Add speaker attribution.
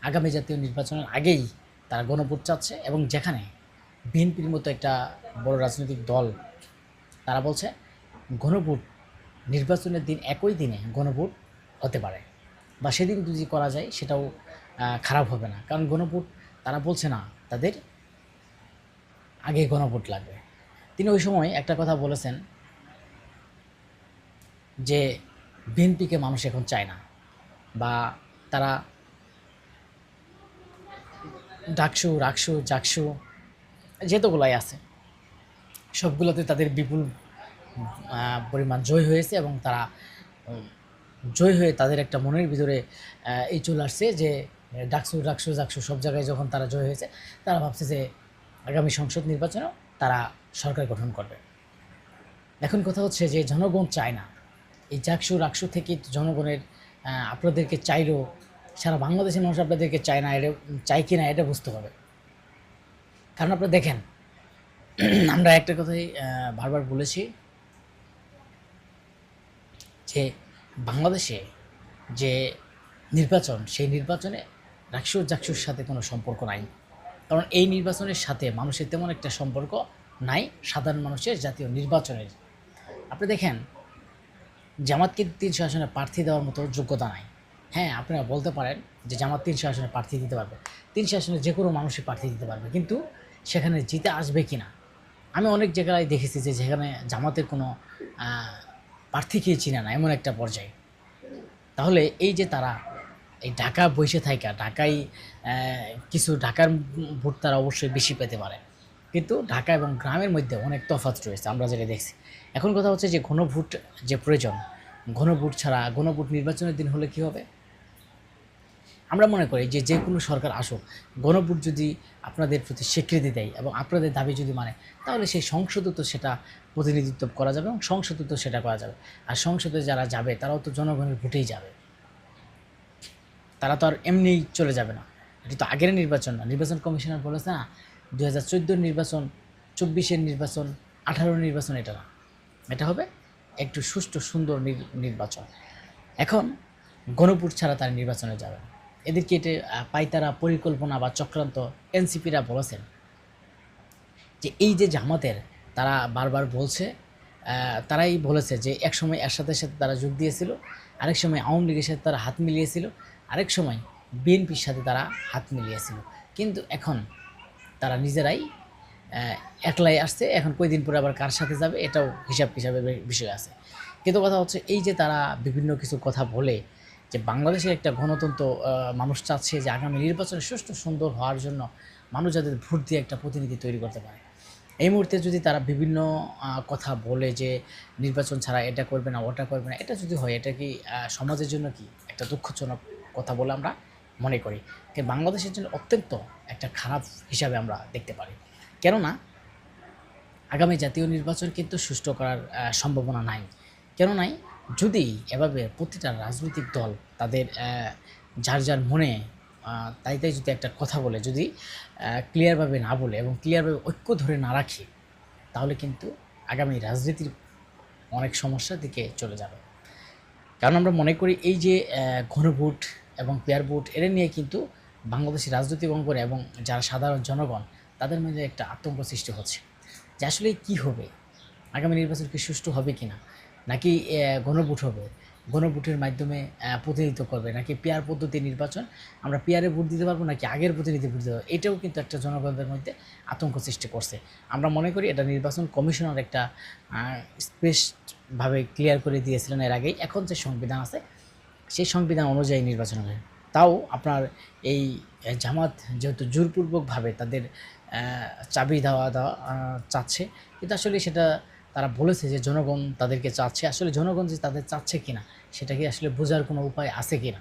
Speaker 1: আগামী জাতীয় নির্বাচনের আগেই তারা গণভোট চাচ্ছে, এবং যেখানে বিএনপির মতো একটা বড় রাজনৈতিক দল তারা বলছে গণভোট নির্বাচনের দিন একই দিনে গণভোট হতে পারে, বা সেদিন যদি করা যায় সেটাও খারাপ হবে না, কারণ গণভোট তারা বলছে না তাদের আগে গণভোট লাগবে। তিনি ওই সময় একটা কথা বলেছেন যে বিএনপিকে মানুষ এখন চায় না, বা তারা ডাকসু রাকসু জাকসু যেতগুলাই আছে সবগুলোতে তাদের বিপুল পরিমাণ জয় হয়েছে, এবং তারা জয় হয়ে তাদের একটা মনের ভিতরে এই চলে আসছে যে ডাকসু রাকসু জাকসু সব জায়গায় যখন তারা জয় হয়েছে, তারা ভাবছে যে আগামী সংসদ নির্বাচনেও তারা সরকার গঠন করবে। এখন কথা হচ্ছে যে জনগণ চায় না, এই জাকসু রাকসু থেকে জনগণের আপনাদেরকে চাইলেও সারা বাংলাদেশের মানুষ আপনাদেরকে চায় না, এটা চাই কি না এটা বুঝতে হবে। কারণ আপনারা দেখেন, আমরা একটা কথাই বারবার বলেছি যে বাংলাদেশে যে নির্বাচন, সেই নির্বাচনে রাকসু জাকসুর সাথে কোনো সম্পর্ক নাই, কারণ এই নির্বাচনের সাথে মানুষের তেমন একটা সম্পর্ক নাই সাধারণ মানুষের জাতীয় নির্বাচনের। আপনি দেখেন জামাতকে 300 আসনে প্রার্থী দেওয়ার মতো যোগ্যতা নাই। হ্যাঁ, আপনারা বলতে পারেন যে জামাত 300 আসনে প্রার্থী দিতে পারবে, 300 আসনে যে কোনো মানুষই প্রার্থী দিতে পারবে, কিন্তু সেখানে জিতে আসবে কি না। আমি অনেক জায়গায় দেখেছি যে যেখানে জামাতের কোনো প্রার্থীকেই চিনে না, এমন একটা পর্যায়ে। তাহলে এই যে তারা এই ঢাকা বসে থাকা ঢাকায় কিছু ঢাকার ভোট তারা অবশ্যই বেশি পেতে পারে, কিন্তু ঢাকা এবং গ্রামের মধ্যে অনেক তফাৎ রয়েছে আমরা যেটা দেখছি। এখন কথা হচ্ছে যে গণভোট যে প্রয়োজন, গণভোট ছাড়া গণভোট নির্বাচনের দিন হলে কী হবে। আমরা মনে করি যে যে কোনো সরকার আসুক, গণভোট যদি আপনাদের প্রতি স্বীকৃতি দেয় এবং আপনাদের দাবি যদি মানে, তাহলে সেই সংসদে তো সেটা প্রতিনিধিত্ব করা যাবে এবং সংসদে তো সেটা করা যাবে। আর সংসদে যারা যাবে তারাও তো জনগণের ভোটেই যাবে, তারা তো আর এমনিই চলে যাবে না। এটা তো আগের নির্বাচন না। নির্বাচন কমিশনার বলেছে না 2014 নির্বাচন, 24-এর নির্বাচন, 18-র নির্বাচন, এটা না, এটা হবে একটু সুষ্ঠু সুন্দর নির্বাচন। এখন গণভোট ছাড়া তারা নির্বাচনে যাবে না। এদেরকে এটা পাইতারা পরিকল্পনা বা চক্রান্ত। এনসিপিরা বলেছেন যে এই যে জামাতের তারা বারবার বলছে, তারাই বলেছে যে একসময় এরশাদের সাথে তারা যোগ দিয়েছিল, আরেক সময় আওয়ামী লীগের সাথে তারা হাত মিলিয়েছিল, আরেক সময় বিএনপির সাথে তারা হাত মিলিয়েছিল, কিন্তু এখন তারা নিজেরাই একলাই আসছে। এখন কয়দিন পরে আবার কার সাথে যাবে এটাও হিসাব বিষয় আছে। কিন্তু কথা হচ্ছে এই যে তারা বিভিন্ন কিছু কথা বলে যে বাংলাদেশের একটা গণতন্ত্র মানুষ চাচ্ছে যে আগামী নির্বাচনে সুষ্ঠু সুন্দর হওয়ার জন্য মানুষ যাদের ভোট দিয়ে একটা প্রতিনিধি তৈরি করতে পারে। এই মুহূর্তে যদি তারা বিভিন্ন কথা বলে যে নির্বাচন ছাড়া এটা করবে না ওটা করবে না, এটা যদি হয় এটা কি সমাজের জন্য কি একটা দুঃখজনক কথা বলে আমরা মনে করি। কিন্তু বাংলাদেশের জন্য অত্যন্ত একটা খারাপ হিসাবে আমরা দেখতে পারি। কেননা আগামী জাতীয় নির্বাচন কিন্তু সুষ্ঠু করার সম্ভাবনা নাই। কেন নাই? যদি এভাবে প্রতিটা রাজনৈতিক দল তাদের যার যার মনে তাই যদি একটা কথা বলে, যদি ক্লিয়ারভাবে না বলে এবং ক্লিয়ারভাবে ঐক্য ধরে না রাখে, তাহলে কিন্তু আগামী রাজনীতির অনেক সমস্যার দিকে চলে যাবে। কারণ আমরা মনে করি এই যে ঘনভোট এবং পেয়ার ভোট এরা নিয়ে কিন্তু বাংলাদেশের রাজনৈতিক অঙ্গনে এবং যারা সাধারণ জনগণ তাদের মধ্যে একটা আতঙ্ক সৃষ্টি হচ্ছে যে আসলে কী হবে, আগামী নির্বাচন কি সুষ্ঠু হবে কি না, নাকি গণভোট হবে, গণভোটের মাধ্যমে প্রতিনিধিত্ব করবে, নাকি পেয়ার পদ্ধতি নির্বাচন, আমরা পেয়ারে ভোট দিতে পারবো নাকি আগের প্রতিনিধি ভোট দিতে পারবো, এটাও কিন্তু একটা জনগণদের মধ্যে আতঙ্ক সৃষ্টি করছে। আমরা মনে করি এটা নির্বাচন কমিশনার একটা স্পেশভাবে ক্লিয়ার করে দিয়েছিলেন এর আগেই। এখন যে সংবিধান আছে সেই সংবিধান অনুযায়ী নির্বাচন হবে। তাও আপনার এই জামাত যেহেতু জোরপূর্বকভাবে তাদের চাবি দেওয়া চাচ্ছে, কিন্তু আসলে সেটা তারা বলেছে যে জনগণ তাদেরকে চাচ্ছে, আসলে জনগণ যে তাদের চাচ্ছে কিনা সেটা কি আসলে বোঝার কোনো উপায় আছে কিনা।